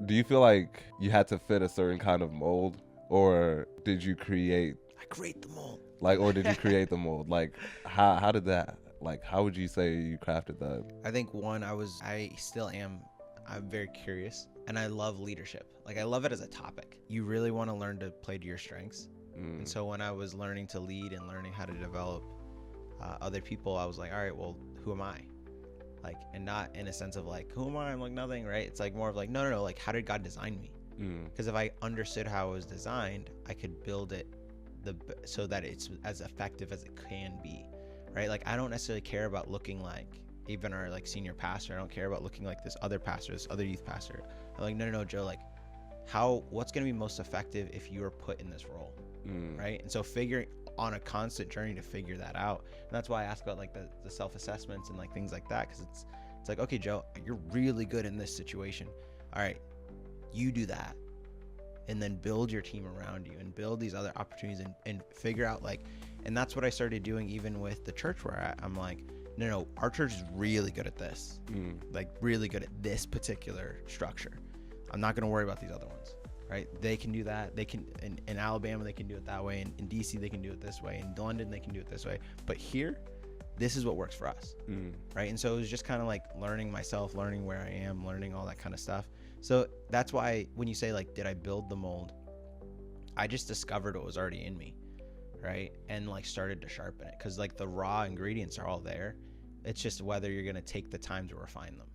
Do you feel like you had to fit a certain kind of mold, or did you create I create the mold. or did you create the mold? Like, how did that, like, how would you say you crafted that? I think I still am, I'm very curious and I love leadership. Like I love it as a topic. You really want to learn to play to your strengths. And so when I was learning to lead and learning how to develop other people, I was like, all right, well, who am I? Like, and not in a sense of like, who am I? I'm like nothing, right? It's like more of like, no, like how did God design me? Because if I understood how it was designed, I could build it so that it's as effective as it can be, right? Like I don't necessarily care about looking like even our like senior pastor. I don't care about looking like this other pastor, this other youth pastor. I'm like, no, Joe, like what's going to be most effective if you are put in this role, right? And so figuring on a constant journey to figure that out. And that's why I ask about like the self-assessments and like things like that, because it's like, okay, Joe, you're really good in this situation. All right, you do that, and then build your team around you and build these other opportunities and figure out like, and that's what I started doing even with the church where I'm like, no, our church is really good at this, like really good at this particular structure. I'm not going to worry about these other ones, right? They can do that. They can, in Alabama, they can do it that way. In DC, they can do it this way. In London, they can do it this way. But here, this is what works for us, right? And so it was just kind of like learning myself, learning where I am, learning all that kind of stuff. So that's why when you say like, did I build the mold? I just discovered what was already in me, right? And like started to sharpen it, because like the raw ingredients are all there. It's just whether you're going to take the time to refine them.